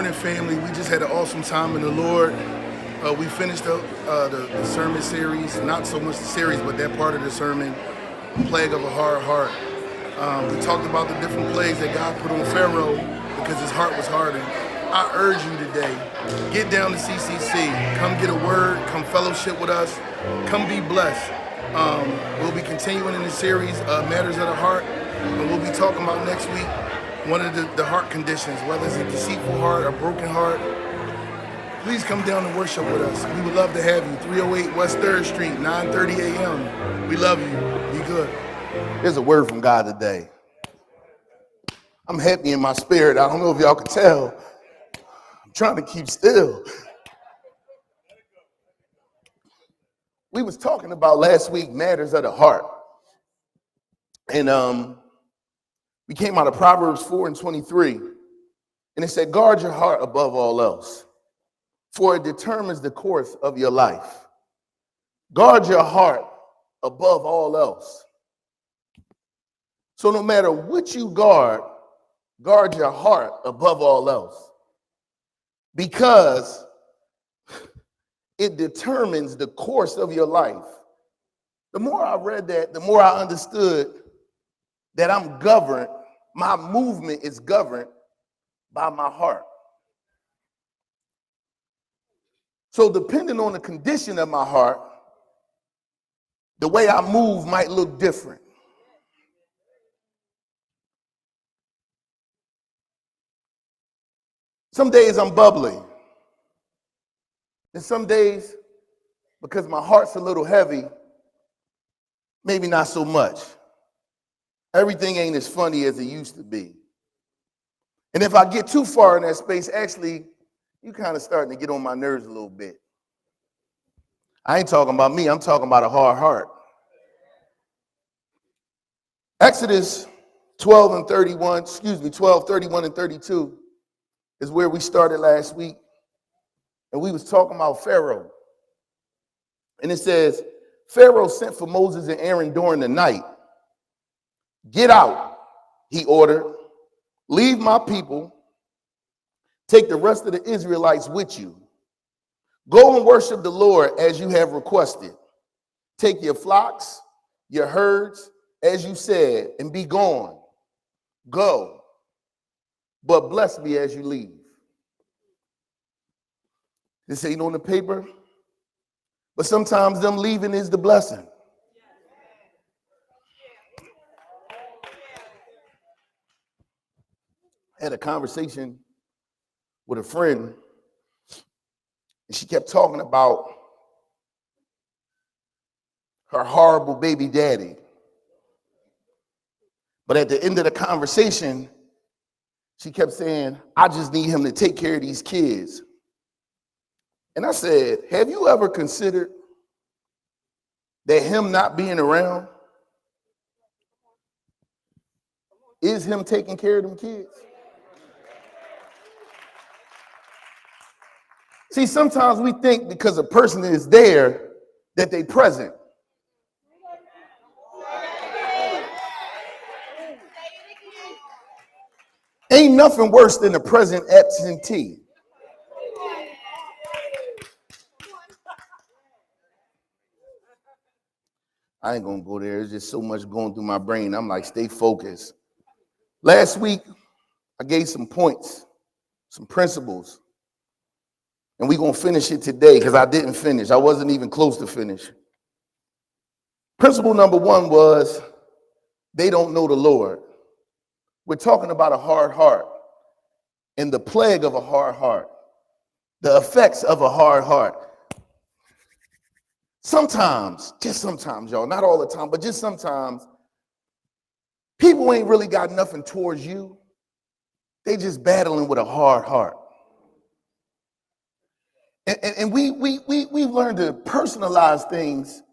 morning, family. We just had an awesome time in the Lord. We finished up the sermon series, not so much the series, but that part of the sermon, Plague of a Hard Heart. We talked about the different plagues that God put on Pharaoh because his heart was hardened. I urge you today, get down to CCC. Come get a word, come fellowship with us, come be blessed. We'll be continuing in the series, Matters of the Heart, and we'll be talking about next week one of the heart conditions, whether it's a deceitful heart, a broken heart. Please come down and worship with us. We would love to have you. 308 West 3rd Street, 9:30 a.m. We love you. Be good. There's a word from God today. I'm happy in my spirit. I don't know if y'all can tell. I'm trying to keep still. We was talking about last week matters of the heart. And we came out of Proverbs 4:23. And it said, guard your heart above all else, for it determines the course of your life. Guard your heart above all else. So no matter what you guard your heart above all else, because it determines the course of your life. The more I read that, the more I understood that I'm governed, my movement is governed by my heart. So depending on the condition of my heart, the way I move might look different. Some days I'm bubbly. And some days, because my heart's a little heavy, maybe not so much. Everything ain't as funny as it used to be. And if I get too far in that space, actually, you kind of starting to get on my nerves a little bit. I ain't talking about me, I'm talking about a hard heart. Exodus 12:31 and 32 is where we started last week. And we was talking about Pharaoh. And it says, Pharaoh sent for Moses and Aaron during the night. Get out, he ordered. Leave my people. Take the rest of the Israelites with you. Go and worship the Lord as you have requested. Take your flocks, your herds, as you said, and be gone. Go, but bless me as you leave. This ain't on the paper, but sometimes them leaving is the blessing. I had a conversation with a friend, and she kept talking about her horrible baby daddy. But at the end of the conversation, she kept saying, I just need him to take care of these kids. And I said, have you ever considered that him not being around is him taking care of them kids? See, sometimes we think because a person is there that they present. Ain't nothing worse than a present absentee. I ain't gonna go there. There's just so much going through my brain. I'm like, stay focused. Last week, I gave some points, some principles. And we're going to finish it today because I didn't finish. I wasn't even close to finish. Principle number 1 was they don't know the Lord. We're talking about a hard heart and the plague of a hard heart, the effects of a hard heart. Sometimes, just sometimes, y'all, not all the time, but just sometimes, people ain't really got nothing towards you. They just battling with a hard heart. And we've learned to personalize things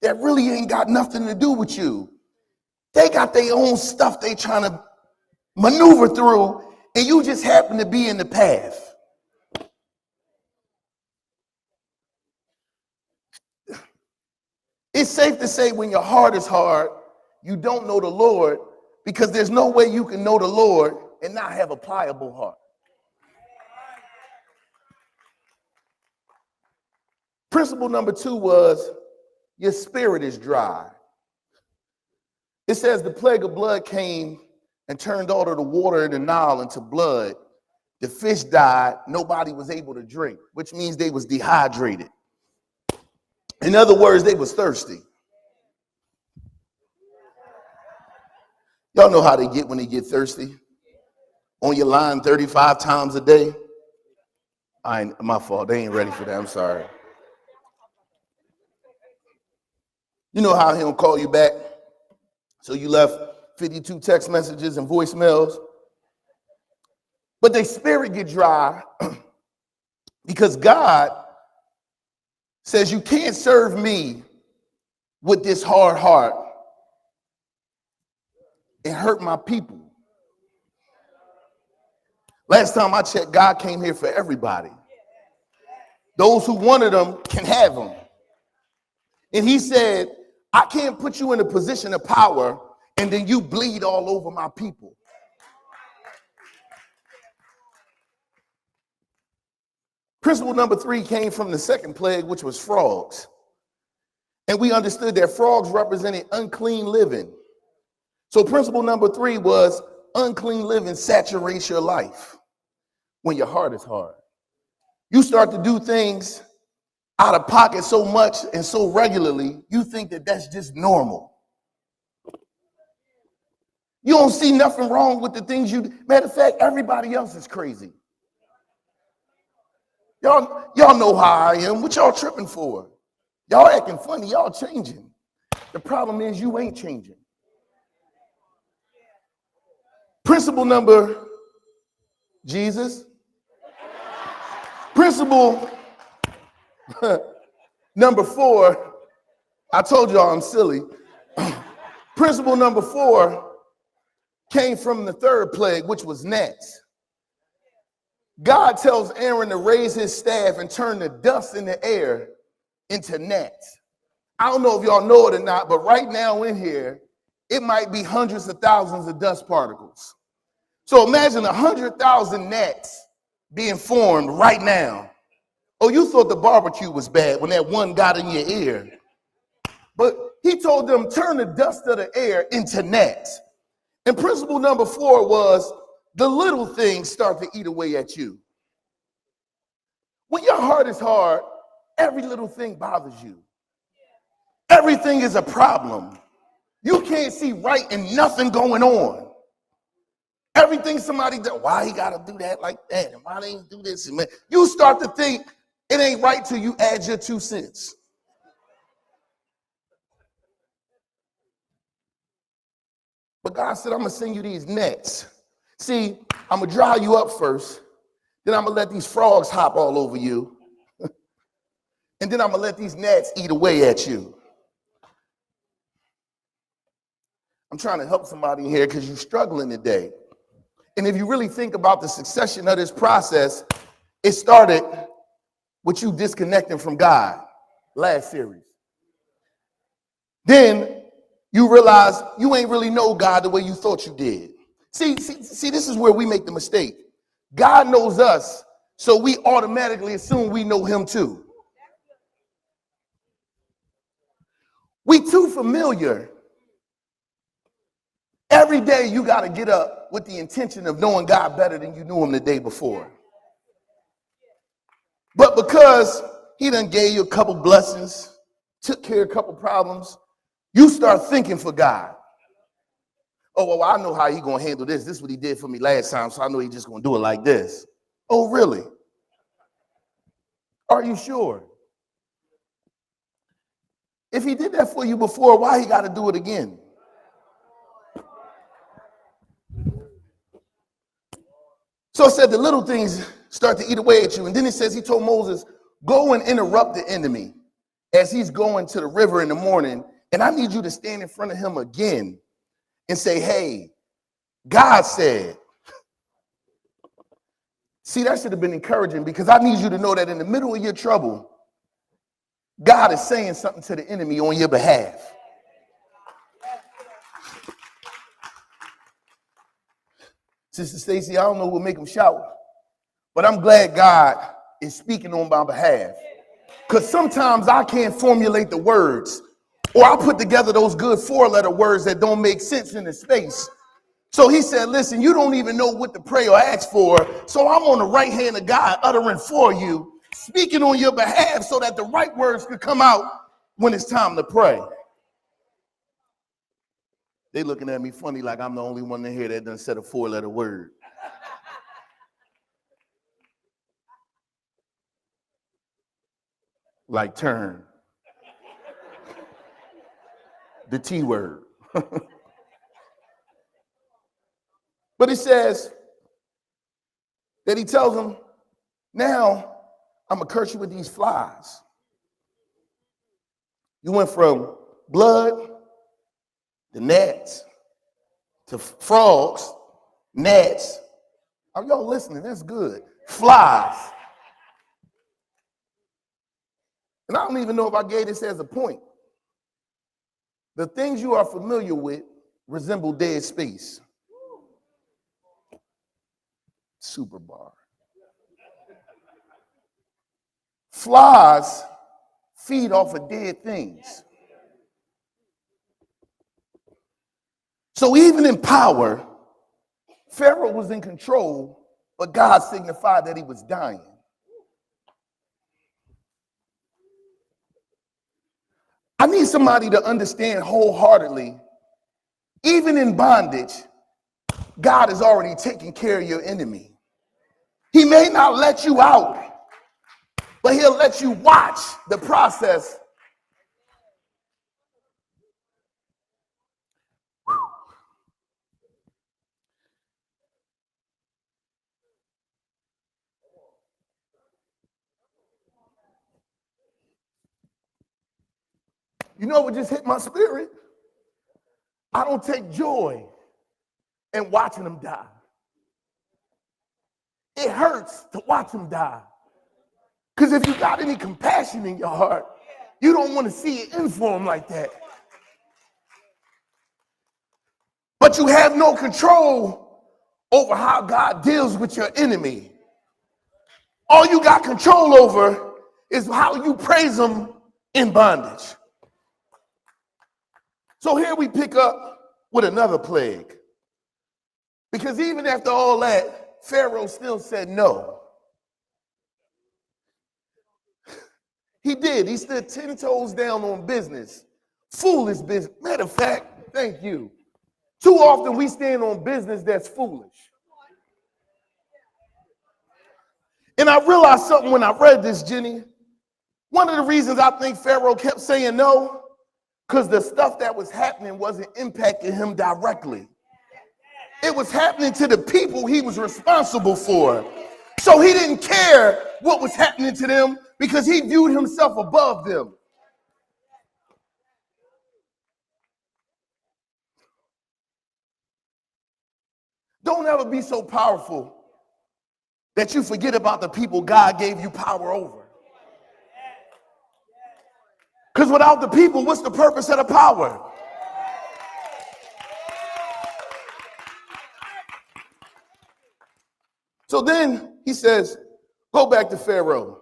that really ain't got nothing to do with you. They got their own stuff they trying to maneuver through, and you just happen to be in the path. It's safe to say when your heart is hard, you don't know the Lord, because there's no way you can know the Lord and not have a pliable heart. Principle number 2 was your spirit is dry. It says the plague of blood came and turned all of the water in the Nile into blood. The fish died. Nobody was able to drink, which means they was dehydrated. In other words, they was thirsty. Y'all know how they get when they get thirsty? On your line 35 times a day. My fault. They ain't ready for that. I'm sorry. You know how he don't call you back? So you left 52 text messages and voicemails. But their spirit get dry because God says you can't serve me with this hard heart and hurt my people. Last time I checked, God came here for everybody. Those who wanted them can have them. And he said, I can't put you in a position of power and then you bleed all over my people. Principle number 3 came from the second plague, which was frogs. And we understood that frogs represented unclean living. So principle number 3 was unclean living saturates your life when your heart is hard. You start to do things out of pocket so much and so regularly, you think that that's just normal. You don't see nothing wrong with the things you do. Matter of fact, everybody else is crazy. Y'all know how I am. What y'all tripping for? Y'all acting funny. Y'all changing. The problem is you ain't changing. Principle number, Jesus. Principle number 4, I told y'all I'm silly. Principle number 4 came from the third plague, which was gnats. God tells Aaron to raise his staff and turn the dust in the air into gnats. I don't know if y'all know it or not, but right now in here, it might be hundreds of thousands of dust particles. So imagine 100,000 gnats being formed right now. Oh, you thought the barbecue was bad when that one got in your ear. But he told them, turn the dust of the air into gnats. And principle number 4 was the little things start to eat away at you. When your heart is hard, every little thing bothers you. Everything is a problem. You can't see right and nothing going on. Everything somebody does, why he got to do that like that? And why they ain't do this? And you start to think it ain't right till you add your 2 cents. But God said, I'm going to send you these nets. See, I'm going to dry you up first. Then I'm going to let these frogs hop all over you. And then I'm going to let these gnats eat away at you. I'm trying to help somebody here because you're struggling today. And if you really think about the succession of this process, it started with you disconnecting from God, last series. Then you realize you ain't really know God the way you thought you did. See, this is where we make the mistake. God knows us, so we automatically assume we know him too. We too familiar. Every day you got to get up with the intention of knowing God better than you knew him the day before. But because he done gave you a couple blessings, took care of a couple problems, you start thinking for God. Oh, well, I know how he going to handle this. This is what he did for me last time, so I know he's just going to do it like this. Oh, really? Are you sure? If he did that for you before, why he got to do it again? So it said the little things start to eat away at you. And then it says he told Moses, go and interrupt the enemy as he's going to the river in the morning. And I need you to stand in front of him again and say, hey, God said. See, that should have been encouraging because I need you to know that in the middle of your trouble, God is saying something to the enemy on your behalf. Sister Stacy, I don't know what make him shout, but I'm glad God is speaking on my behalf. Because sometimes I can't formulate the words, or I put together those good 4-letter words that don't make sense in the space. So he said, listen, you don't even know what to pray or ask for. So I'm on the right hand of God uttering for you, speaking on your behalf so that the right words could come out when it's time to pray. They looking at me funny like I'm the only one in here that done said a 4-letter word. Like turn. The T word. But it says that he tells them, now I'm going to curse you with these flies. You went from blood to gnats to frogs, gnats. Are y'all listening? That's good. Flies. And I don't even know if I gave this as a point. The things you are familiar with resemble dead space. Super bar. Flies feed off of dead things. So even in power, Pharaoh was in control, but God signified that he was dying. I need somebody to understand wholeheartedly, even in bondage, God is already taking care of your enemy. He may not let you out, but he'll let you watch the process. You know what just hit my spirit? I don't take joy in watching them die. It hurts to watch them die. Because if you got any compassion in your heart, you don't want to see it in form like that. But you have no control over how God deals with your enemy. All you got control over is how you praise him in bondage. So here we pick up with another plague. Because even after all that, Pharaoh still said no. He did. He stood 10 toes down on business. Foolish business. Matter of fact, thank you. Too often we stand on business that's foolish. And I realized something when I read this, Jenny. One of the reasons I think Pharaoh kept saying no, because the stuff that was happening wasn't impacting him directly. It was happening to the people he was responsible for. So he didn't care what was happening to them because he viewed himself above them. Don't ever be so powerful that you forget about the people God gave you power over. Because without the people, what's the purpose of the power? So then he says, go back to Pharaoh.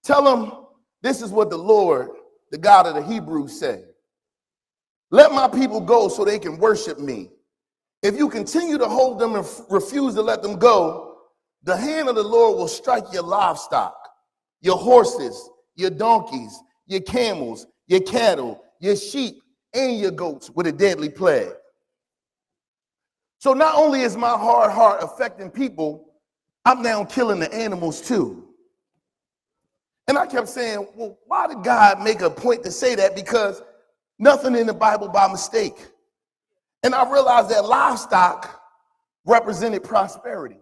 Tell him this is what the Lord, the God of the Hebrews, said. Let my people go so they can worship me. If you continue to hold them and refuse to let them go, the hand of the Lord will strike your livestock, your horses, your donkeys, your camels, your cattle, your sheep, and your goats with a deadly plague. So not only is my hard heart affecting people, I'm now killing the animals too. And I kept saying, well, why did God make a point to say that? Because nothing in the Bible by mistake. And I realized that livestock represented prosperity.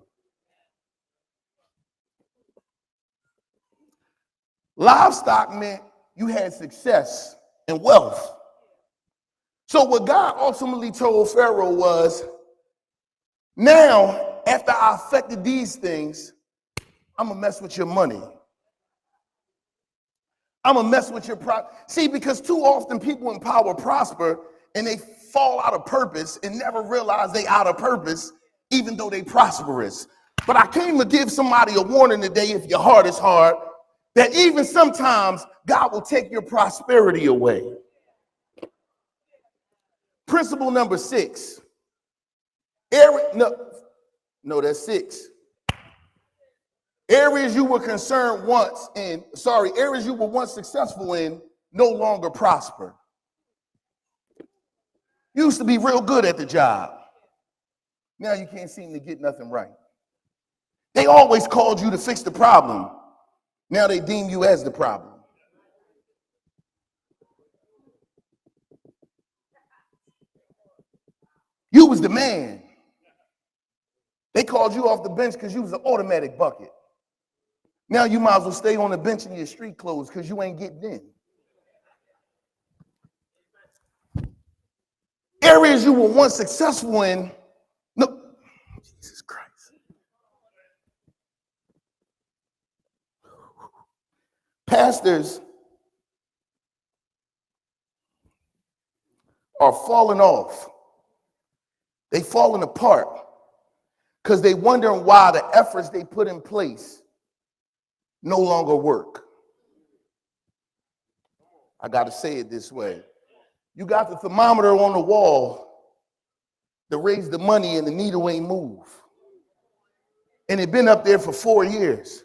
Livestock meant you had success and wealth. So what God ultimately told Pharaoh was, now, after I affected these things, I'm going to mess with your money. I'm going to mess with your See, because too often people in power prosper and they fall out of purpose and never realize they out of purpose, even though they prosperous. But I came to give somebody a warning today. If your heart is hard, that even sometimes God will take your prosperity away. Principle number 6. No, that's 6. Areas you were concerned once in, areas you were once successful in no longer prosper. You used to be real good at the job. Now you can't seem to get nothing right. They always called you to fix the problem. Now they deem you as the problem. You was the man. They called you off the bench because you was an automatic bucket. Now you might as well stay on the bench in your street clothes because you ain't getting in. Areas you were once successful in, no, Jesus Christ. Pastors are falling off. They falling apart because they wondering why the efforts they put in place no longer work. I got to say it this way. You got the thermometer on the wall to raise the money and the needle ain't move. And it been up there for 4 years.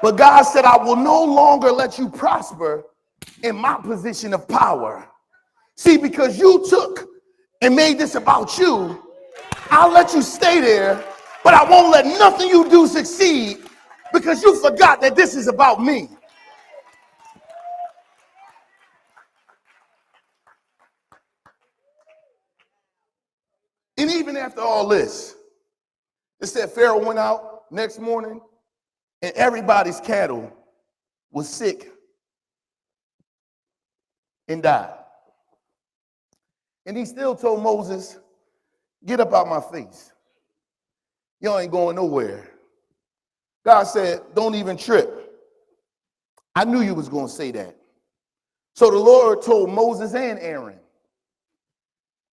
But God said, I will no longer let you prosper in my position of power. See, because you took and made this about you, I'll let you stay there, but I won't let nothing you do succeed because you forgot that this is about me. And even after all this, it said Pharaoh went out next morning and everybody's cattle was sick and died. And he still told Moses, get up out my face. Y'all ain't going nowhere. God said, don't even trip. I knew you was going to say that. So the Lord told Moses and Aaron,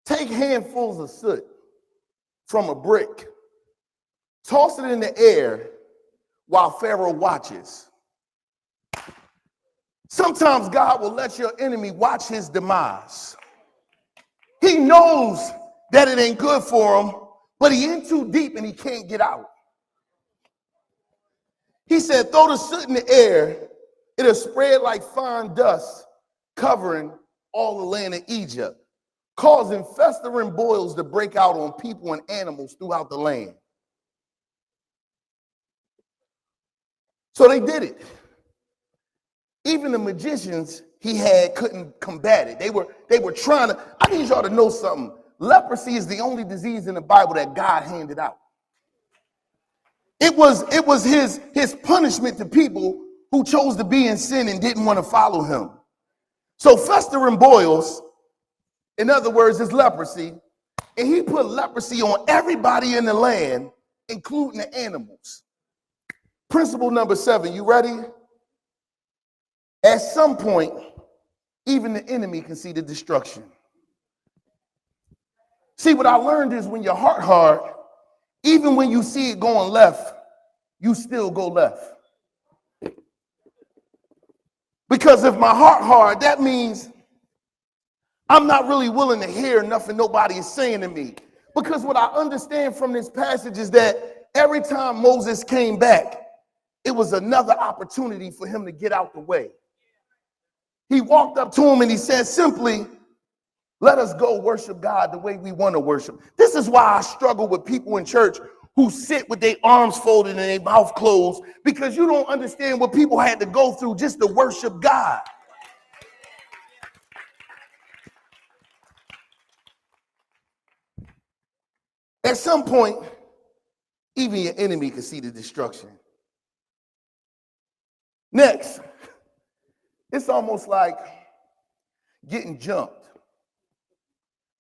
take handfuls of soot from a brick, toss it in the air while Pharaoh watches. Sometimes God will let your enemy watch his demise. He knows that it ain't good for him, but he in too deep and he can't get out. He said, throw the soot in the air, it'll spread like fine dust, covering all the land of Egypt, causing festering boils to break out on people and animals throughout the land. So they did it. Even the magicians he had couldn't combat it. They were trying to. I need y'all to know something. Leprosy is the only disease in the Bible that God handed out. It was his punishment to people who chose to be in sin and didn't want to follow him. So festering boils, in other words, is leprosy. And he put leprosy on everybody in the land, including the animals. Principle number 7, you ready? At some point, even the enemy can see the destruction. See, what I learned is when your heart hard, even when you see it going left, you still go left. Because if my heart hard, that means I'm not really willing to hear nothing nobody is saying to me. Because what I understand from this passage is that every time Moses came back, it was another opportunity for him to get out the way. He walked up to him and he said simply, let us go worship God the way we want to worship. This is why I struggle with people in church who sit with their arms folded and their mouth closed, because you don't understand what people had to go through just to worship God. At some point, even your enemy can see the destruction. Next, it's almost like getting jumped.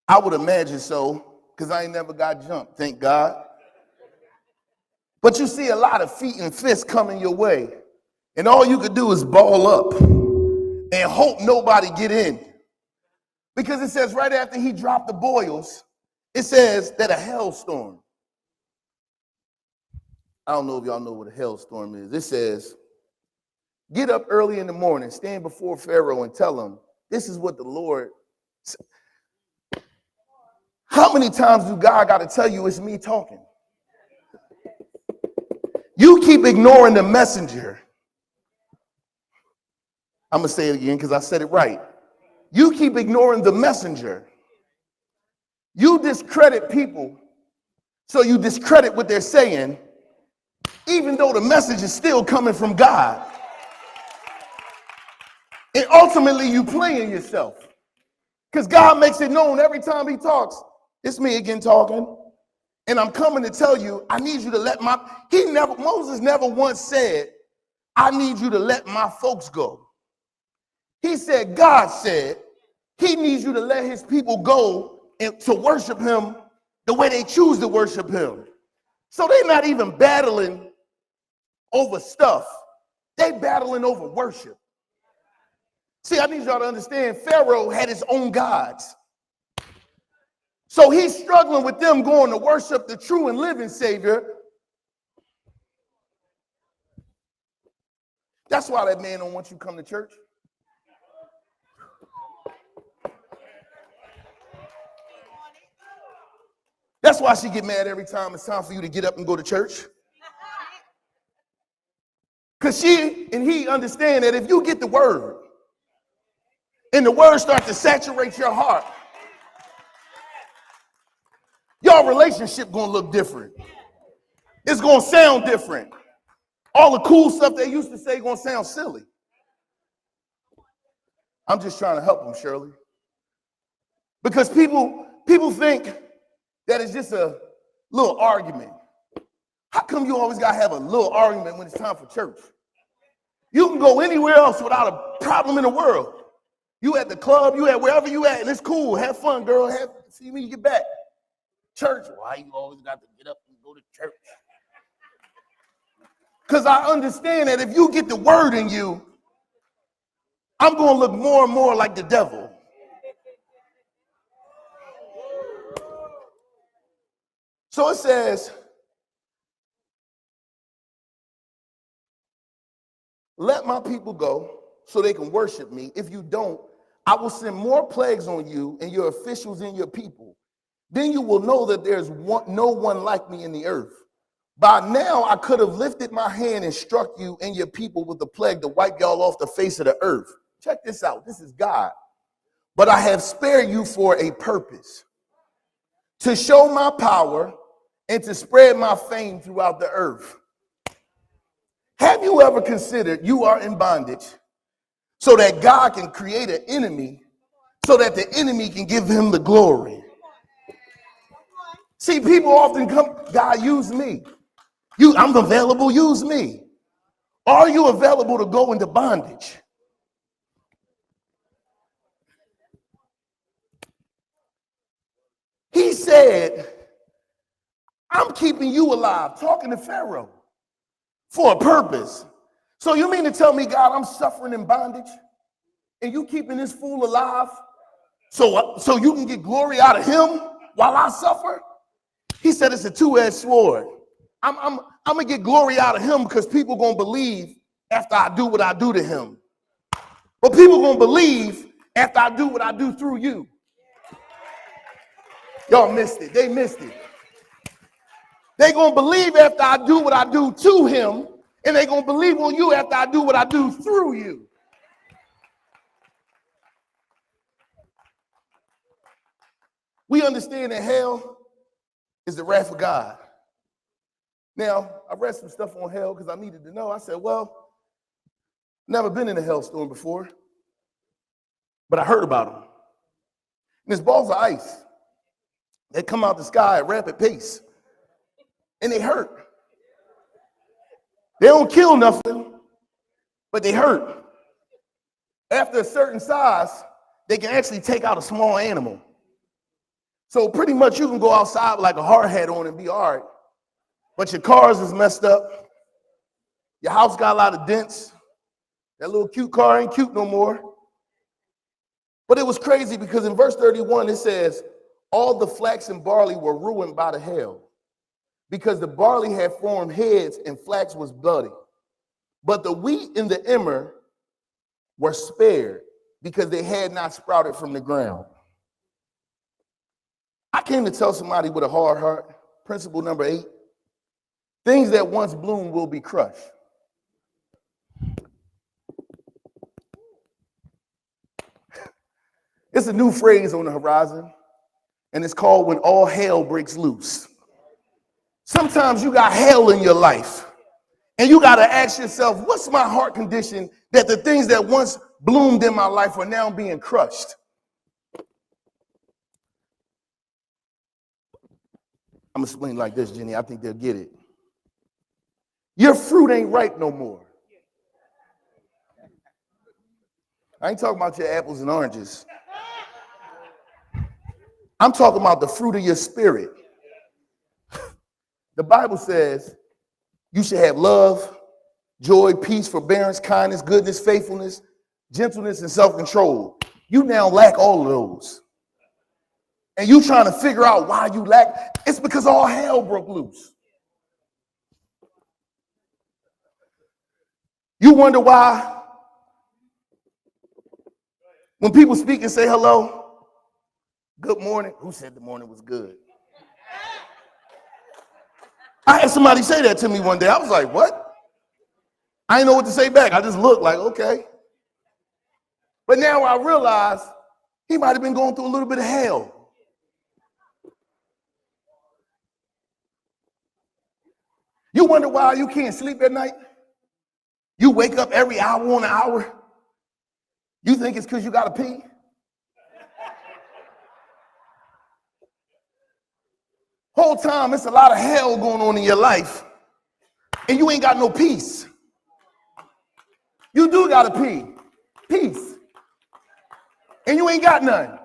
I would imagine so, because I ain't never got jumped, thank God. But you see a lot of feet and fists coming your way, and all you could do is ball up and hope nobody get in. Because it says right after he dropped the boils, it says that a hailstorm. I don't know if y'all know what a hailstorm is. It says Get up early in the morning, stand before Pharaoh and tell him, this is what the Lord said. How many times do God got to tell you it's me talking? You keep ignoring the messenger. I'm going to say it again because I said it right. You keep ignoring the messenger. You discredit people, so you discredit what they're saying, even though the message is still coming from God. And ultimately, you playing yourself. Because God makes it known every time he talks, it's me again talking. And I'm coming to tell you, I need you to let Moses never once said, I need you to let my folks go. He said, God said, he needs you to let his people go and to worship him the way they choose to worship him. So they're not even battling over stuff. They battling over worship. See, I need y'all to understand, Pharaoh had his own gods. So he's struggling with them going to worship the true and living Savior. That's why that man don't want you to come to church. That's why she get mad every time it's time for you to get up and go to church. Because she and he understand that if you get the word and the word starts to saturate your heart, your relationship going to look different. It's going to sound different. All the cool stuff they used to say going to sound silly. I'm just trying to help them, Shirley. Because people think that it's just a little argument. How come you always got to have a little argument when it's time for church? You can go anywhere else without a problem in the world. You at the club, you at wherever you at, and it's cool. Have fun, girl. See when you get back. Church, why you always got to get up and go to church? Because I understand that if you get the word in you, I'm going to look more and more like the devil. So it says, let my people go so they can worship me. If you don't, I will send more plagues on you and your officials and your people. Then you will know that there's no one like me in the earth. By now, I could have lifted my hand and struck you and your people with the plague to wipe y'all off the face of the earth. Check this out. This is God. But I have spared you for a purpose, to show my power and to spread my fame throughout the earth. Have you ever considered you are in bondage so that God can create an enemy so that the enemy can give him the glory? See, people often come, God, use me. I'm available, use me. Are you available to go into bondage? He said, I'm keeping you alive, talking to Pharaoh, for a purpose. So you mean to tell me, God, I'm suffering in bondage and you keeping this fool alive so you can get glory out of him while I suffer? He said it's a two-edged sword. I'm going to get glory out of him because people going to believe after I do what I do to him. But people going to believe after I do what I do through you. Y'all missed it. They missed it. They going to believe after I do what I do to him, and they going to believe on you after I do what I do through you. We understand that hell is the wrath of God. Now, I read some stuff on hell because I needed to know. I said, well, never been in a hellstorm before, but I heard about them. And there's balls of ice that come out the sky at rapid pace, and they hurt. They don't kill nothing, but they hurt. After a certain size, they can actually take out a small animal. So pretty much you can go outside with like a hard hat on and be all right. But your cars is messed up. Your house got a lot of dents. That little cute car ain't cute no more. But it was crazy because in verse 31, it says, all the flax and barley were ruined by the hail because the barley had formed heads and flax was bloody. But the wheat and the emmer were spared because they had not sprouted from the ground. I came to tell somebody with a hard heart, principle number 8, things that once bloomed will be crushed. It's a new phrase on the horizon, and it's called when all hell breaks loose. Sometimes you got hell in your life, and you got to ask yourself, what's my heart condition that the things that once bloomed in my life are now being crushed? I'm going to explain like this, Jenny. I think they'll get it. Your fruit ain't ripe no more. I ain't talking about your apples and oranges. I'm talking about the fruit of your spirit. The Bible says you should have love, joy, peace, forbearance, kindness, goodness, faithfulness, gentleness, and self-control. You now lack all of those. And you trying to figure out why you lack. It's because all hell broke loose. You wonder why when people speak and say hello, good morning. Who said the morning was good? I had somebody say that to me one day. I was like, what? I didn't know what to say back. I just looked like, okay. But now I realize he might have been going through a little bit of hell. You wonder why you can't sleep at night? You wake up every hour on an hour. You think it's because you got to pee? Whole time, it's a lot of hell going on in your life, and you ain't got no peace. You do got to pee. Peace. And you ain't got none.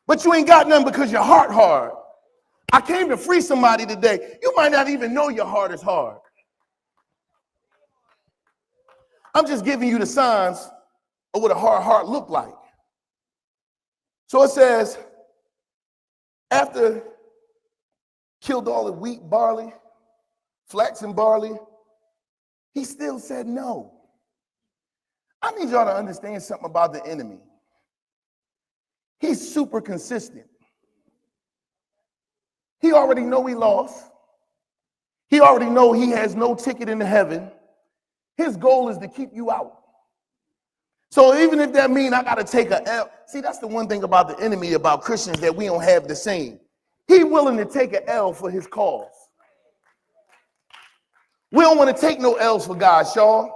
But you ain't got none because your heart hard. I came to free somebody today. You might not even know your heart is hard. I'm just giving you the signs of what a hard heart look like. So it says, after killed all the wheat, barley, flax and barley, he still said no. I need y'all to understand something about the enemy. He's super consistent. He already know he lost. He already know he has no ticket into heaven. His goal is to keep you out. So even if that means I got to take a L, see, that's the one thing about the enemy, about Christians, that we don't have the same. He willing to take an L for his cause. We don't want to take no L's for God, Shaw.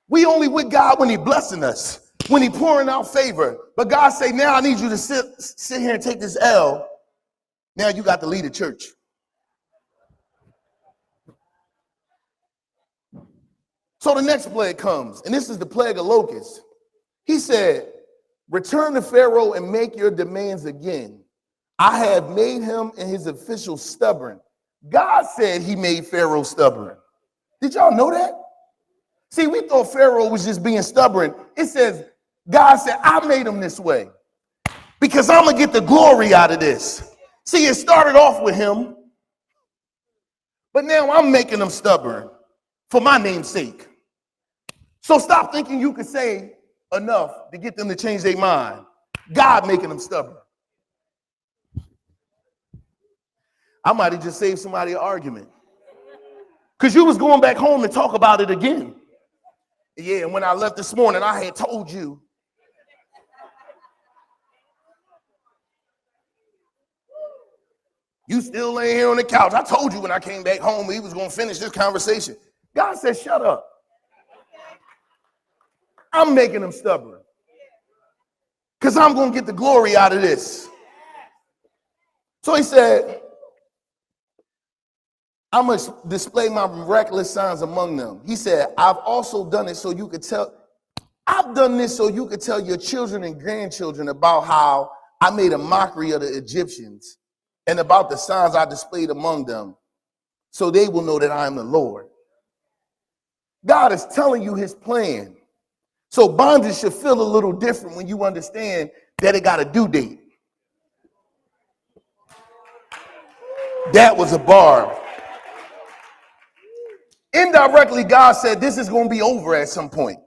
We only with God when he blessing us, when he pouring out favor. But God say, now I need you to sit here and take this L. Now you got to lead a church. So the next plague comes, and this is the plague of locusts. He said, return to Pharaoh and make your demands again. I have made him and his officials stubborn. God said he made Pharaoh stubborn. Did y'all know that? See, we thought Pharaoh was just being stubborn. It says, God said, I made him this way because I'm going to get the glory out of this. See, it started off with him, but now I'm making him stubborn for my name's sake. So stop thinking you can say enough to get them to change their mind. God making them stubborn. I might have just saved somebody an argument. Because you was going back home to talk about it again. Yeah, and when I left this morning, I had told you. You still laying here on the couch. I told you when I came back home we was going to finish this conversation. God said, shut up. I'm making them stubborn. Because I'm going to get the glory out of this. So he said, I must display my miraculous signs among them. He said, I've also done it so you could tell. I've done this so you could tell your children and grandchildren about how I made a mockery of the Egyptians and about the signs I displayed among them, so they will know that I am the Lord. God is telling you his plan. So bondage should feel a little different when you understand that it got a due date. That was a bar. Indirectly, God said this is going to be over at some point.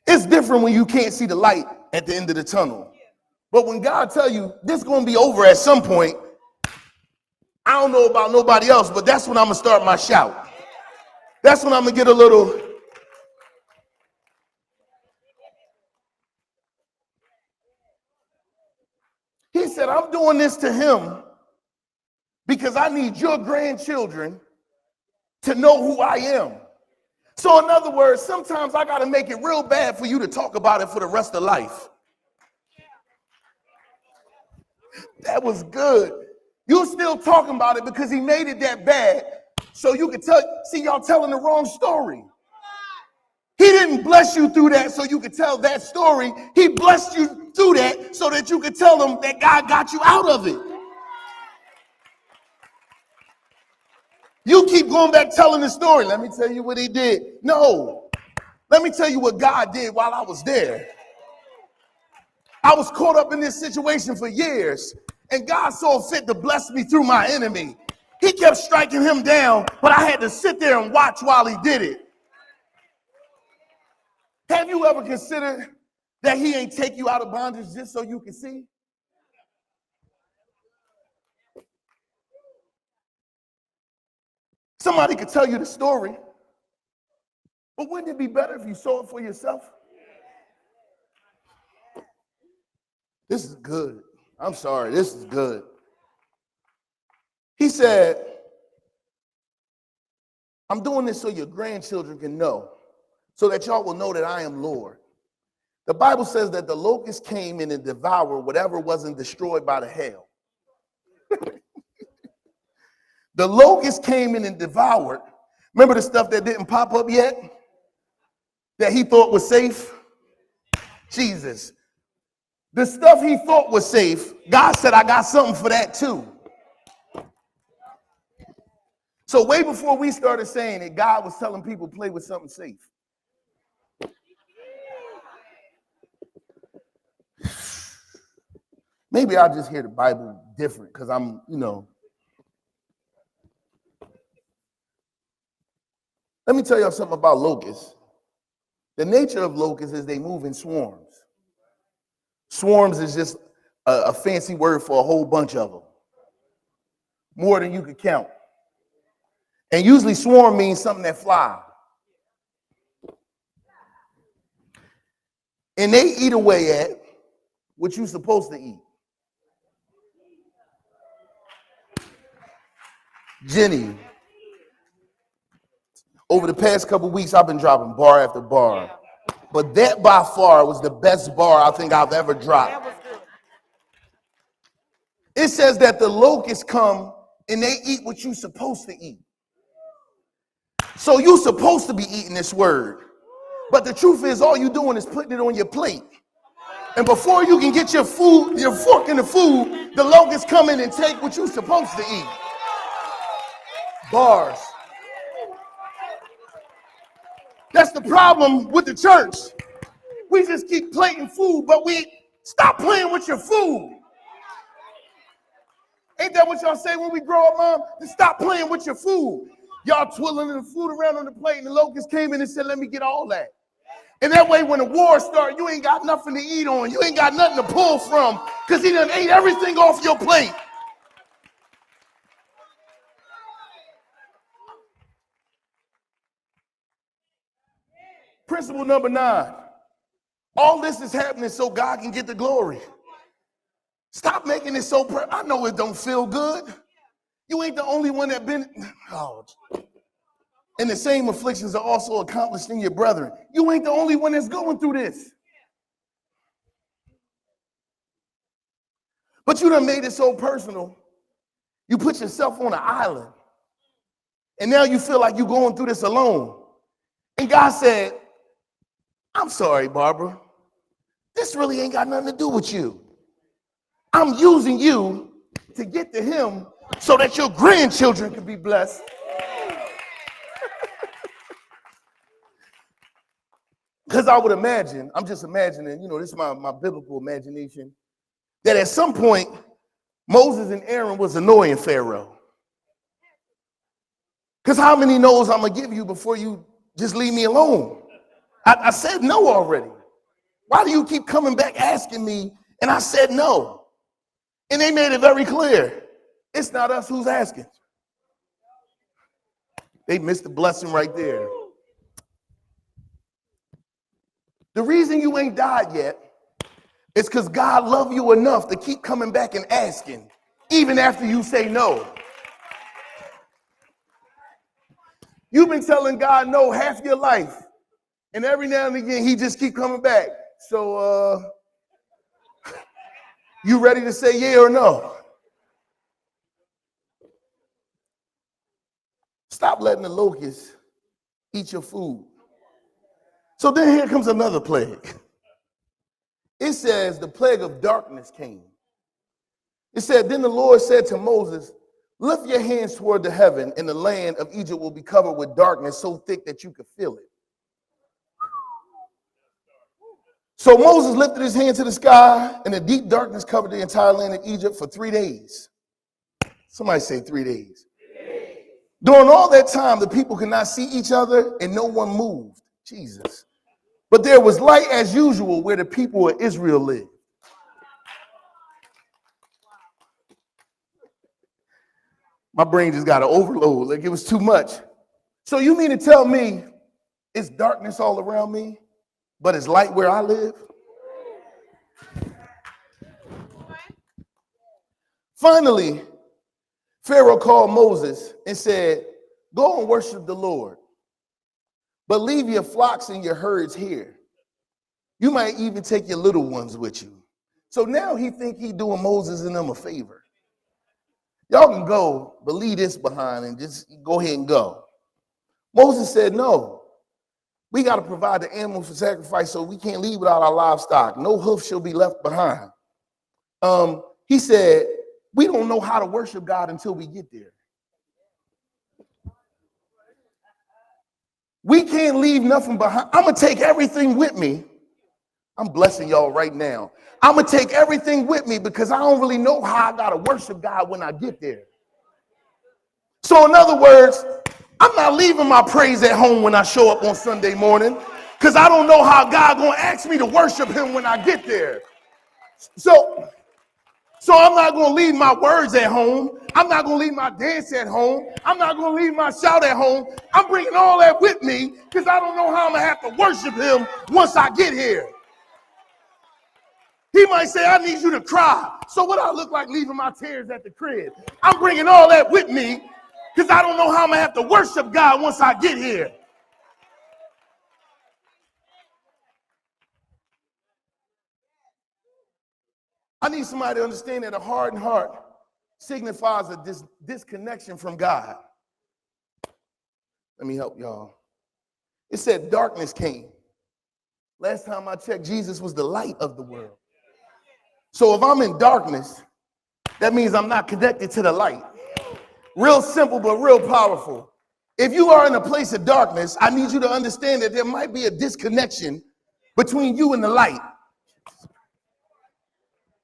It's different when you can't see the light at the end of the tunnel. But when God tell you this is going to be over at some point, I don't know about nobody else, but that's when I'm going to start my shout. That's when I'm going to get a little. He said, I'm doing this to him because I need your grandchildren to know who I am. So in other words, sometimes I got to make it real bad for you to talk about it for the rest of life. That was good. You still talking about it because he made it that bad so you could tell. See, y'all telling the wrong story. He didn't bless you through that so you could tell that story. He blessed you through that so that you could tell them that God got you out of it. You keep going back telling the story. Let me tell you what he did. No. Let me tell you what God did while I was there. I was caught up in this situation for years, and God saw fit to bless me through my enemy. He kept striking him down, but I had to sit there and watch while he did it. Have you ever considered that he ain't take you out of bondage just so you can see? Somebody could tell you the story, but wouldn't it be better if you saw it for yourself? This is good. I'm sorry, this is good. He said, I'm doing this so your grandchildren can know, so that y'all will know that I am Lord. The Bible says that the locust came in and devoured whatever wasn't destroyed by the hail. The locust came in and devoured. Remember the stuff that didn't pop up yet? That he thought was safe? Jesus. The stuff he thought was safe, God said, I got something for that too. So way before we started saying it, God was telling people play with something safe. Maybe I'll just hear the Bible different because I'm, Let me tell y'all something about locusts. The nature of locusts is they move in swarms. Swarms is just a fancy word for a whole bunch of them. More than you could count. And usually swarm means something that flies. And they eat away at what you're supposed to eat. Jenny, over the past couple weeks, I've been dropping bar after bar. But that by far was the best bar I think I've ever dropped. It says that the locusts come and they eat what you're supposed to eat. So you're supposed to be eating this word. But the truth is all you're doing is putting it on your plate. And before you can get your food, your fork in the food, the locusts come in and take what you're supposed to eat. Bars. That's the problem with the church. We just keep plating food, but we stop playing with your food. Ain't that what y'all say when we grow up, Mom? To stop playing with your food. Y'all twiddling the food around on the plate, and the locusts came in and said, let me get all that. And that way, when the war starts, you ain't got nothing to eat on. You ain't got nothing to pull from because he done ate everything off your plate. Principle number 9. All this is happening so God can get the glory. Stop making it so I know it don't feel good. You ain't the only one that been. Oh. And the same afflictions are also accomplished in your brethren. You ain't the only one that's going through this. But you done made it so personal. You put yourself on an island. And now you feel like you're going through this alone. And God said, I'm sorry, Barbara. This really ain't got nothing to do with you. I'm using you to get to him so that your grandchildren can be blessed. Because I would imagine, I'm just imagining, this is my biblical imagination, that at some point, Moses and Aaron was annoying Pharaoh. Because how many no's I'm going to give you before you just leave me alone? I said no already. Why do you keep coming back asking me? And I said no. And they made it very clear. It's not us who's asking. They missed the blessing right there. The reason you ain't died yet is because God loves you enough to keep coming back and asking, even after you say no. You've been telling God no half your life, and every now and again, he just keep coming back. So, you ready to say yeah or no? Stop letting the locusts eat your food. So then here comes another plague. It says the plague of darkness came. It said, then the Lord said to Moses, lift your hands toward the heaven, and the land of Egypt will be covered with darkness so thick that you could feel it. So Moses lifted his hand to the sky, and a deep darkness covered the entire land of Egypt for 3 days. Somebody say 3 days. During all that time, the people could not see each other, and no one moved. Jesus. But there was light as usual where the people of Israel lived. My brain just got an overload, like it was too much. So you mean to tell me it's darkness all around me, but it's light where I live? Finally, Pharaoh called Moses and said, go and worship the Lord, but leave your flocks and your herds here. You might even take your little ones with you. So now he think he doing Moses and them a favor. Y'all can go, but leave this behind and just go ahead and go. Moses said, no, we got to provide the animals for sacrifice, so we can't leave without our livestock. No hoof shall be left behind. He said, we don't know how to worship God until we get there. We can't leave nothing behind. I'm going to take everything with me. I'm blessing y'all right now. I'm going to take everything with me because I don't really know how I got to worship God when I get there. So in other words, I'm not leaving my praise at home when I show up on Sunday morning because I don't know how God going to ask me to worship him when I get there. So I'm not going to leave my words at home. I'm not going to leave my dance at home. I'm not going to leave my shout at home. I'm bringing all that with me because I don't know how I'm going to have to worship him once I get here. He might say, I need you to cry. So what I look like leaving my tears at the crib? I'm bringing all that with me because I don't know how I'm going to have to worship God once I get here. I need somebody to understand that a hardened heart signifies a disconnection from God. Let me help y'all. It said darkness came. Last time I checked, Jesus was the light of the world. So if I'm in darkness, that means I'm not connected to the light. Real simple, but real powerful. If you are in a place of darkness, I need you to understand that there might be a disconnection between you and the light.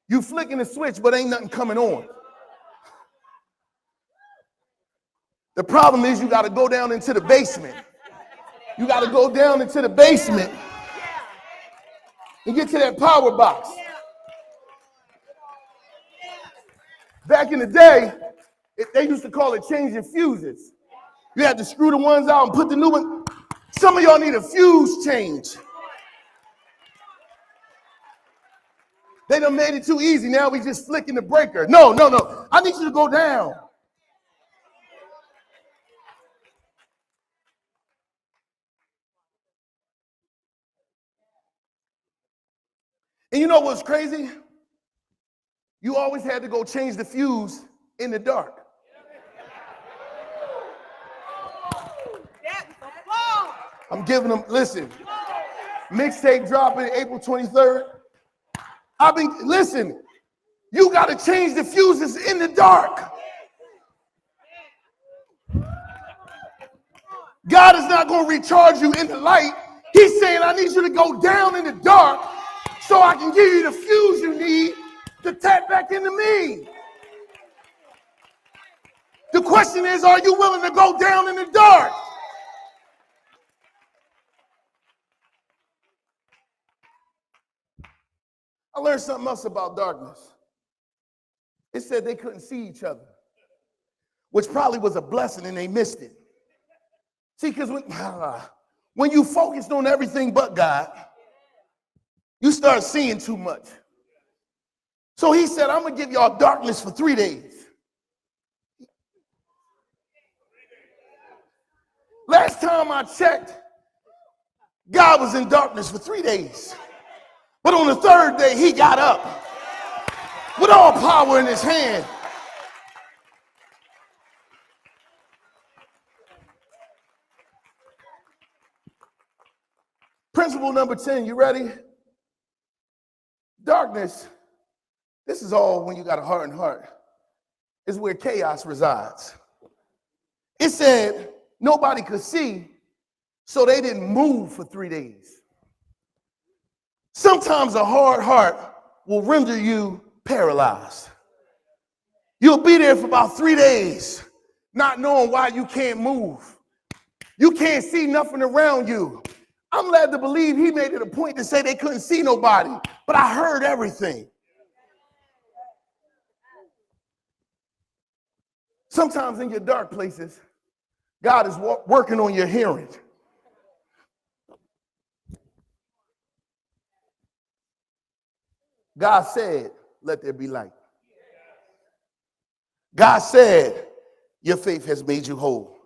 You flicking the switch, but ain't nothing coming on. The problem is you got to go down into the basement. You got to go down into the basement and get to that power box. Back in the day, they used to call it changing fuses. You had to screw the ones out and put the new one. Some of y'all need a fuse change. They done made it too easy. Now we just flicking the breaker. No. I need you to go down. And you know what's crazy? You always had to go change the fuse in the dark. I'm giving them, listen, mixtape dropping April 23rd. Listen, you got to change the fuses in the dark. God is not going to recharge you in the light. He's saying, I need you to go down in the dark so I can give you the fuse you need to tap back into me. To The question is, are you willing to go down in the dark? I learned something else about darkness. It said they couldn't see each other, which probably was a blessing and they missed it. See, because when you focused on everything but God, you start seeing too much. So he said, I'm going to give y'all darkness for 3 days. Last time I checked, God was in darkness for 3 days. But on the third day, he got up with all power in his hand. Principle number 10, you ready? Darkness, this is all when you got a hardened heart, is where chaos resides. It said nobody could see, so they didn't move for 3 days. Sometimes a hard heart will render you paralyzed. You'll be there for about 3 days, not knowing why you can't move. You can't see nothing around you. I'm led to believe he made it a point to say they couldn't see nobody, but I heard everything. Sometimes in your dark places, God is working on your hearing. God said, let there be light. God said, your faith has made you whole.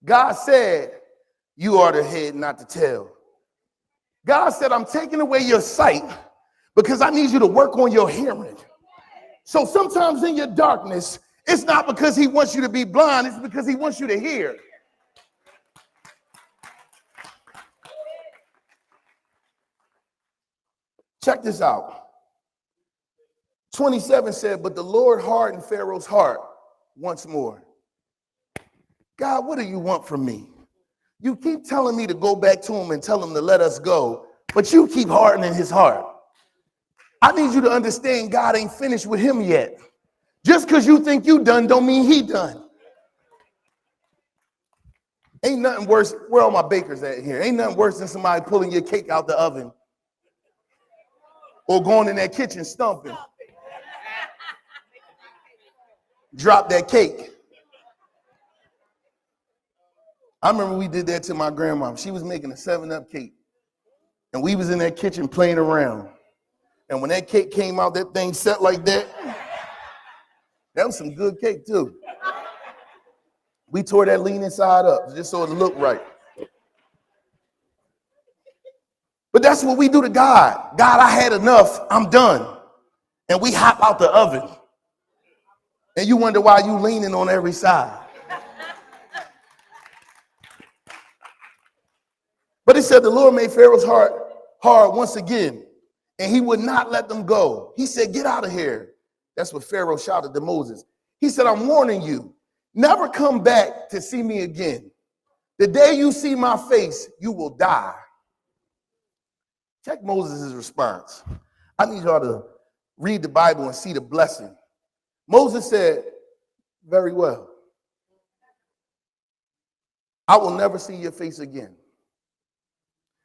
God said, you are the head, not the tail. God said, I'm taking away your sight because I need you to work on your hearing. So sometimes in your darkness, it's not because he wants you to be blind, it's because he wants you to hear. Check this out. 27 said, but the Lord hardened Pharaoh's heart once more. God, what do you want from me? You keep telling me to go back to him and tell him to let us go, but you keep hardening his heart. I need you to understand God ain't finished with him yet. Just because you think you done don't mean he done. Ain't nothing worse. Where are my bakers at here? Ain't nothing worse than somebody pulling your cake out the oven or going in that kitchen stumping. Drop that cake. I remember we did that to my grandma. She was making a 7-Up cake. And we was in that kitchen playing around. And when that cake came out, that thing set like that. That was some good cake too. We tore that leaning side up just so it looked right. But that's what we do to God. God, I had enough. I'm done. And we hop out the oven. And you wonder why you leaning on every side. But it said the Lord made Pharaoh's heart hard once again, and he would not let them go. He said, get out of here. That's what Pharaoh shouted to Moses. He said, I'm warning you, never come back to see me again. The day you see my face, you will die. Check Moses' response. I need y'all to read the Bible and see the blessing. Moses said, very well. I will never see your face again.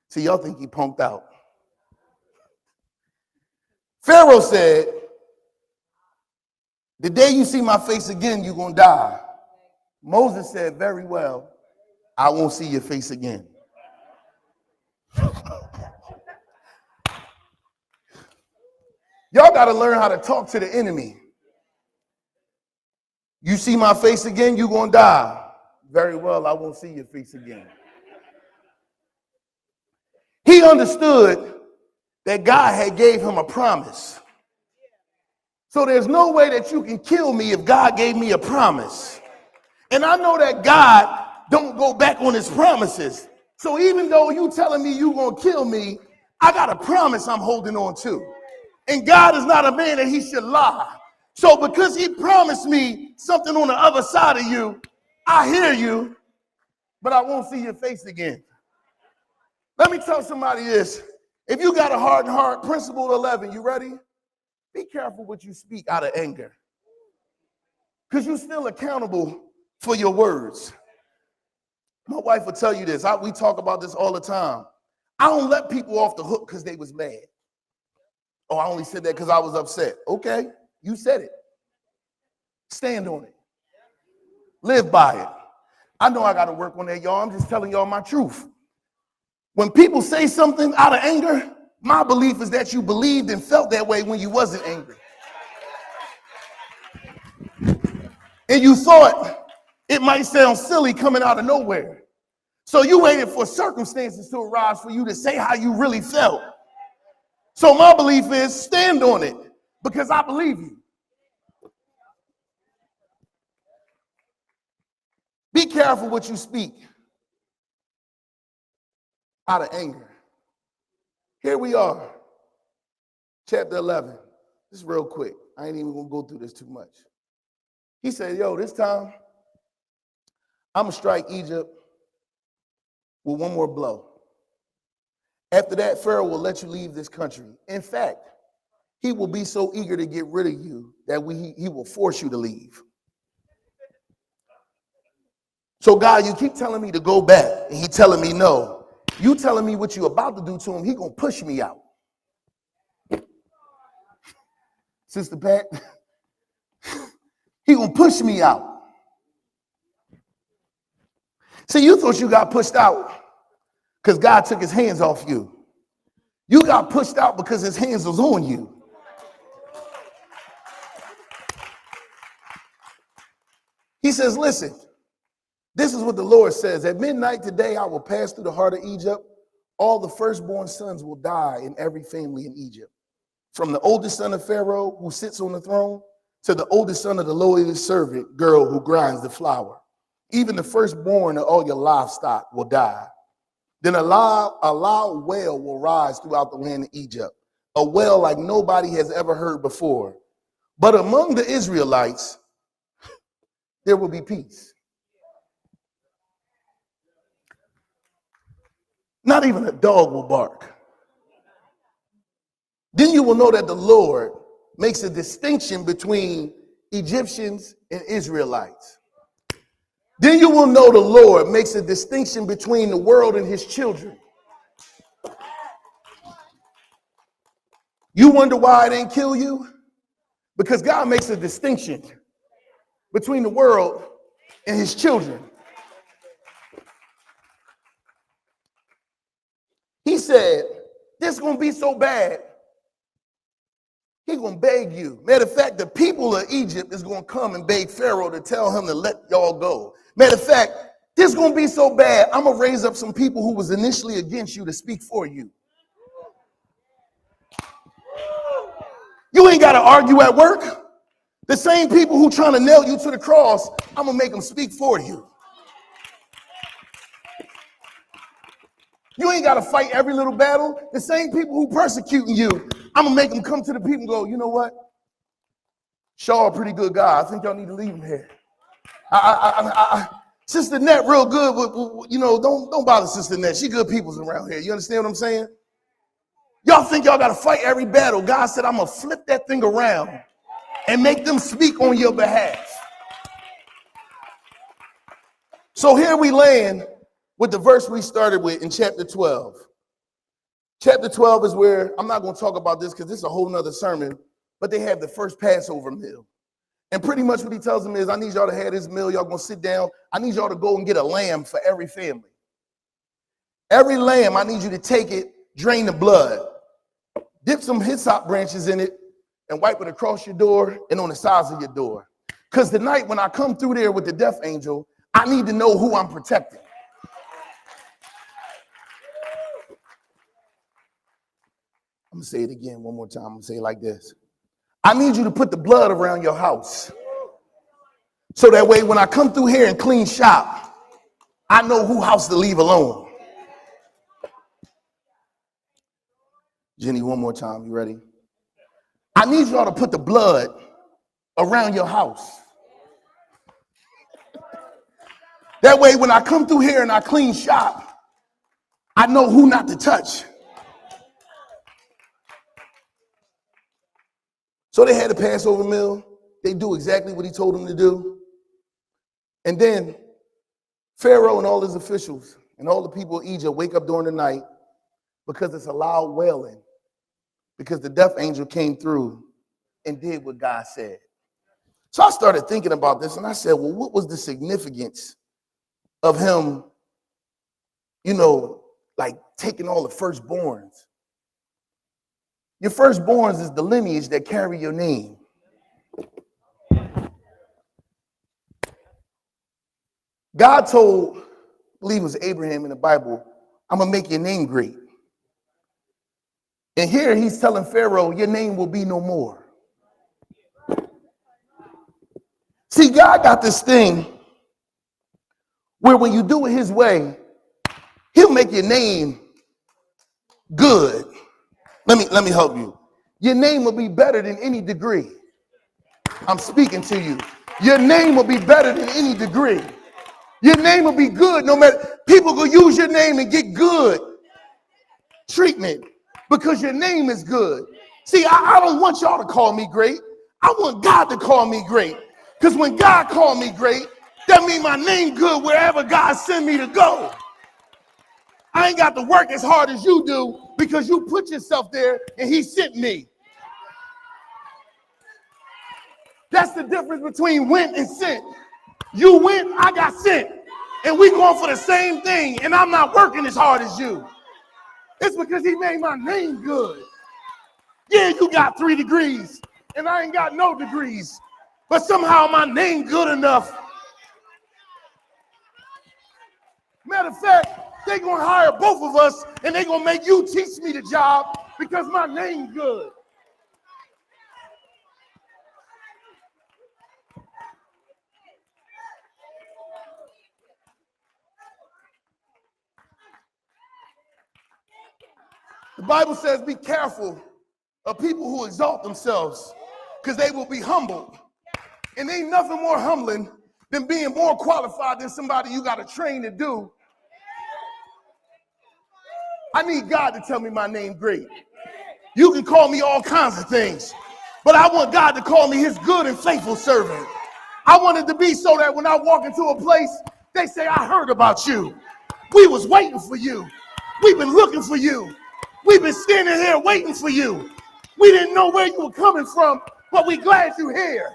See, y'all think he punked out. Pharaoh said, the day you see my face again, you're going to die. Moses said, very well, I won't see your face again. Y'all got to learn how to talk to the enemy. You see my face again, you're going to die. Very well, I won't see your face again. He understood that God had gave him a promise. So there's no way that you can kill me if God gave me a promise. And I know that God don't go back on his promises. So even though you telling me you gonna kill me, I got a promise I'm holding on to. And God is not a man that he should lie. So because he promised me something on the other side of you, I hear you, but I won't see your face again. Let me tell somebody this. If you got a hardened heart, principle 11, you ready? Be careful what you speak out of anger. Because you're still accountable for your words. My wife will tell you this. We talk about this all the time. I don't let people off the hook because they was mad. Oh, I only said that because I was upset. Okay, you said it. Stand on it. Live by it. I know I got to work on that, y'all. I'm just telling y'all my truth. When people say something out of anger, my belief is that you believed and felt that way when you wasn't angry. And you thought it might sound silly coming out of nowhere. So you waited for circumstances to arise for you to say how you really felt. So my belief is stand on it because I believe you. Be careful what you speak out of anger. Here we are, chapter 11. This is real quick. I ain't even going to go through this too much. He said, yo, this time I'm going to strike Egypt with one more blow. After that, Pharaoh will let you leave this country. In fact, he will be so eager to get rid of you that he will force you to leave. So God, you keep telling me to go back, and he telling me no. You telling me what you about to do to him, he gonna push me out. Sister Pat, he gonna push me out. See, you thought you got pushed out because God took his hands off you. You got pushed out because his hands was on you. He says, listen, this is what the Lord says. At midnight today, I will pass through the heart of Egypt. All the firstborn sons will die in every family in Egypt. From the oldest son of Pharaoh who sits on the throne to the oldest son of the lowliest servant girl who grinds the flour. Even the firstborn of all your livestock will die. Then a loud wail will rise throughout the land of Egypt, a wail like nobody has ever heard before. But among the Israelites, there will be peace. Not even a dog will bark. Then you will know that the Lord makes a distinction between Egyptians and Israelites. Then you will know the Lord makes a distinction between the world and his children. You wonder why I didn't kill you? Because God makes a distinction between the world and his children. He said, this is going to be so bad, he's going to beg you. Matter of fact, the people of Egypt is going to come and beg Pharaoh to tell him to let y'all go. Matter of fact, this is going to be so bad, I'm going to raise up some people who was initially against you to speak for you. You ain't got to argue at work. The same people who trying to nail you to the cross, I'm going to make them speak for you. You ain't got to fight every little battle. The same people who persecuting you, I'm going to make them come to the people and go, you know what? Shaw a pretty good guy. I think y'all need to leave him here. Sister Nett real good. Don't bother Sister Nett. She good people's around here. You understand what I'm saying? Y'all think y'all got to fight every battle. God said, I'm going to flip that thing around and make them speak on your behalf. So here we land with the verse we started with in chapter 12. Chapter 12 is where, I'm not going to talk about this because this is a whole nother sermon, but they have the first Passover meal. And pretty much what he tells them is, I need y'all to have this meal. Y'all going to sit down. I need y'all to go and get a lamb for every family. Every lamb, I need you to take it, drain the blood, dip some hyssop branches in it, and wipe it across your door and on the sides of your door. Because tonight when I come through there with the death angel, I need to know who I'm protecting. I'm going to say it again one more time. I'm going to say it like this. I need you to put the blood around your house. So that way when I come through here and clean shop, I know who house to leave alone. Jenny, one more time. You ready? I need y'all to put the blood around your house. That way when I come through here and I clean shop, I know who not to touch. So they had the Passover meal. they do exactly what he told them to do. And then Pharaoh and all his officials and all the people of Egypt wake up during the night because it's a loud wailing, because the death angel came through and did what God said. So I started thinking about this, and I said, well, what was the significance of him, like taking all the firstborns? Your firstborns is the lineage that carry your name. God told, I believe it was Abraham in the Bible, I'm going to make your name great. And here he's telling Pharaoh, your name will be no more. See, God got this thing where when you do it his way, he'll make your name good. Let me help you. Your name will be better than any degree. I'm speaking to you. Your name will be better than any degree. Your name will be good no matter. People will use your name and get good treatment because your name is good. See, I don't want y'all to call me great. I want God to call me great. Because when God called me great, that means my name good wherever God send me to go. I ain't got to work as hard as you do because you put yourself there and he sent me. That's the difference between went and sent. You went, I got sent. And we going for the same thing, and I'm not working as hard as you. It's because he made my name good. Yeah, you got 3 degrees, and I ain't got no degrees. But somehow my name good enough. Matter of fact, they gonna hire both of us, and they gonna make you teach me the job because my name good. The Bible says be careful of people who exalt themselves because they will be humbled. And ain't nothing more humbling than being more qualified than somebody you got to train to do. I need God to tell me my name great. You can call me all kinds of things, but I want God to call me his good and faithful servant. I want it to be so that when I walk into a place, they say, I heard about you. We was waiting for you. We've been looking for you. We've been standing here waiting for you. We didn't know where you were coming from, but we glad you're here.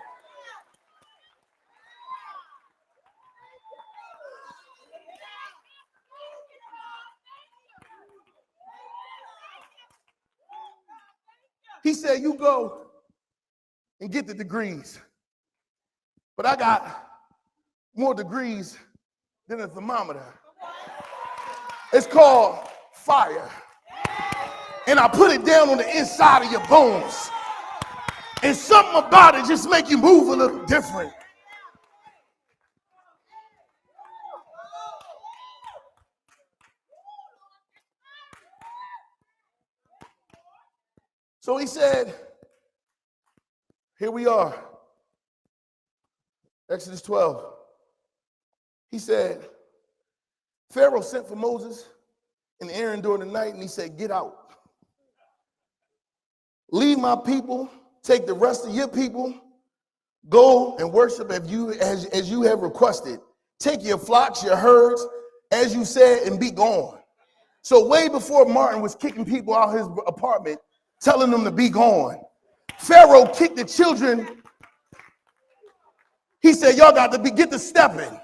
He said, you go and get the degrees. But I got more degrees than a thermometer. It's called fire. And I put it down on the inside of your bones. And something about it just make you move a little different. So he said, here we are. Exodus 12. He said, Pharaoh sent for Moses and Aaron during the night, and he said, get out. Leave my people, take the rest of your people, go and worship as you have requested. Take your flocks, your herds, as you said, and be gone. So way before Martin was kicking people out of his apartment, telling them to be gone, Pharaoh kicked the children. He said, y'all got to get to stepping.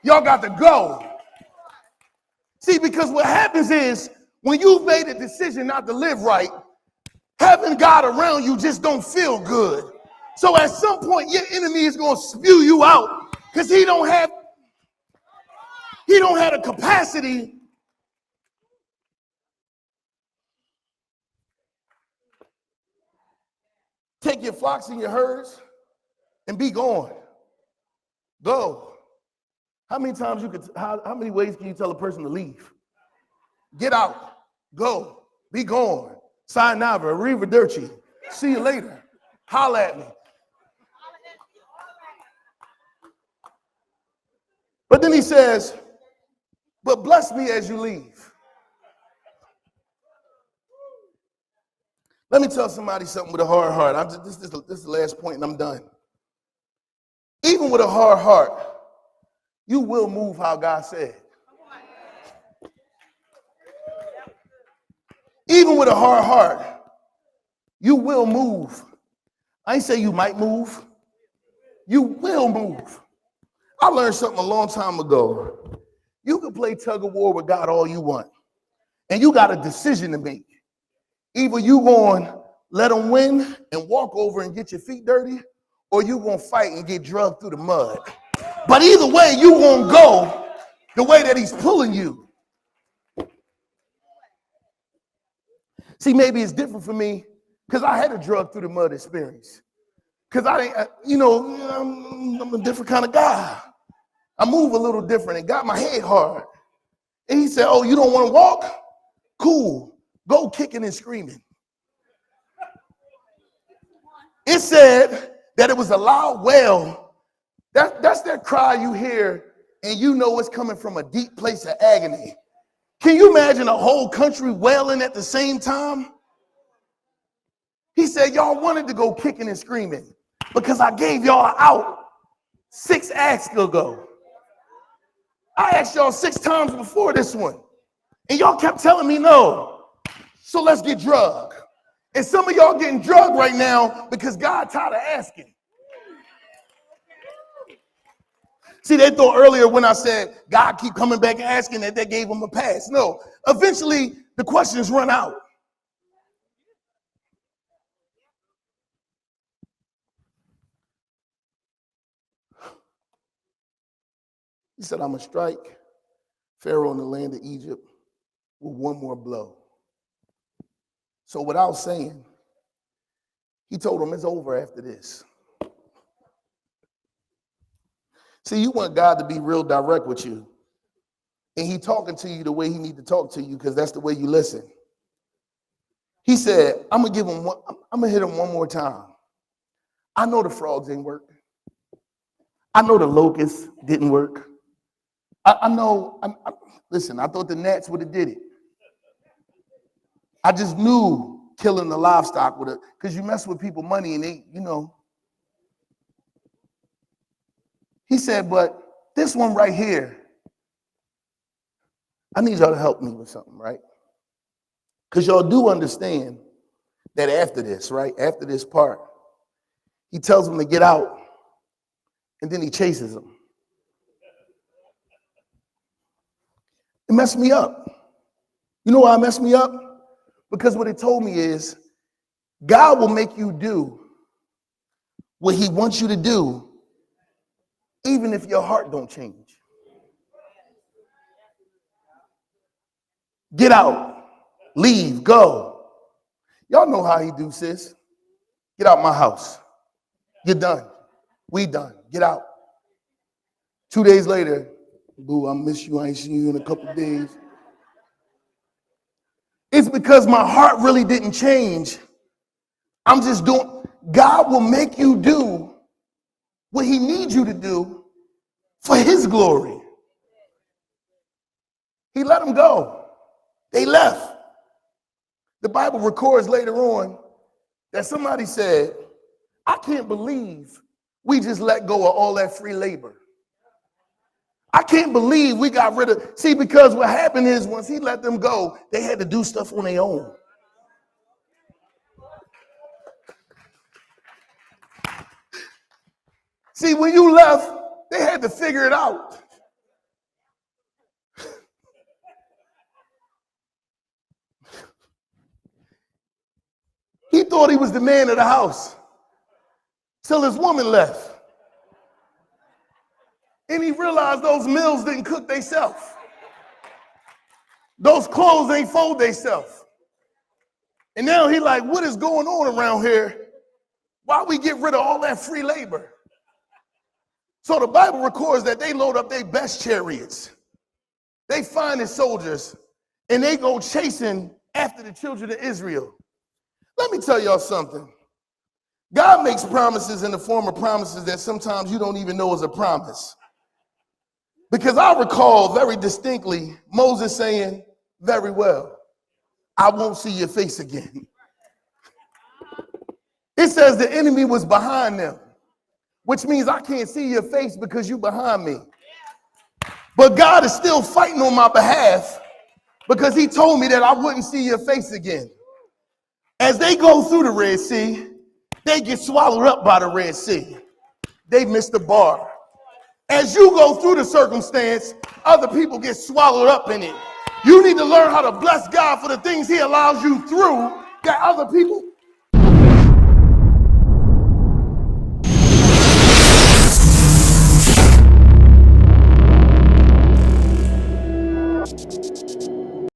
Y'all got to go. See, because what happens is when you've made a decision not to live right, having God around you just don't feel good. So at some point, your enemy is going to spew you out because he don't have the capacity take your flocks and your herds and be gone. Go. How many times how many ways can you tell a person to leave? Get out. Go. Be gone. Sayonara. Arrivederci. See you later. Holla at me. But then he says, but bless me as you leave. Let me tell somebody something with a hard heart. This is the last point and I'm done. Even with a hard heart, you will move how God said. Even with a hard heart, you will move. I ain't say you might move. You will move. I learned something a long time ago. You can play tug of war with God all you want. And you got a decision to make. Either you going to let him win and walk over and get your feet dirty, or you going to fight and get drugged through the mud. But either way, you going to go the way that he's pulling you. See, maybe it's different for me because I had a drug through the mud experience. Because I'm a different kind of guy. I move a little different and got my head hard. And he said, oh, you don't want to walk? Cool. Go kicking and screaming. It said that it was a loud wail. That's that cry you hear and you know it's coming from a deep place of agony. Can you imagine a whole country wailing at the same time? He said, y'all wanted to go kicking and screaming because I gave y'all out 6 acts ago. I asked y'all 6 times before this one, and y'all kept telling me no. So let's get drugged. And some of y'all getting drugged right now because God tired of asking. See, they thought earlier when I said God keep coming back and asking that they gave him a pass. No, eventually the questions run out. He said, I'm going to strike Pharaoh in the land of Egypt with one more blow. So without saying, he told him it's over after this. See, you want God to be real direct with you. And he talking to you the way he need to talk to you because that's the way you listen. He said, I'm going to hit him one more time. I know the frogs didn't work. I know the locusts didn't work. Listen, I thought the gnats would have did it. I just knew killing the livestock would have, because you mess with people money and they, He said, but this one right here, I need y'all to help me with something, right? Because y'all do understand that after this, right? After this part, he tells them to get out and then he chases them. It messed me up. You know why it messed me up? Because what it told me is God will make you do what he wants you to do, even if your heart don't change. Get out, leave, go. Y'all know how he do, sis. Get out my house. You're done. We done. Get out. 2 days later, boo, I miss you. I ain't seen you in a couple of days. It's because my heart really didn't change. I'm just doing, God will make you do what he needs you to do for his glory. He let them go. They left. The Bible records later on that somebody said, I can't believe we just let go of all that free labor. I can't believe we got rid of, see, because what happened is once he let them go, they had to do stuff on their own. See, when you left, they had to figure it out. He thought he was the man of the house till his woman left. And he realized those meals didn't cook themselves. Those clothes ain't fold themselves. And now he like, what is going on around here? Why we get rid of all that free labor? So the Bible records that they load up their best chariots. They find the soldiers and they go chasing after the children of Israel. Let me tell y'all something. God makes promises in the form of promises that sometimes you don't even know is a promise. Because I recall very distinctly Moses saying, very well, I won't see your face again. It says the enemy was behind them, which means I can't see your face because you behind me. But God is still fighting on my behalf because he told me that I wouldn't see your face again. As they go through the Red Sea, they get swallowed up by the Red Sea. They miss the bar. As you go through the circumstance, other people get swallowed up in it. You need to learn how to bless God for the things he allows you through that other people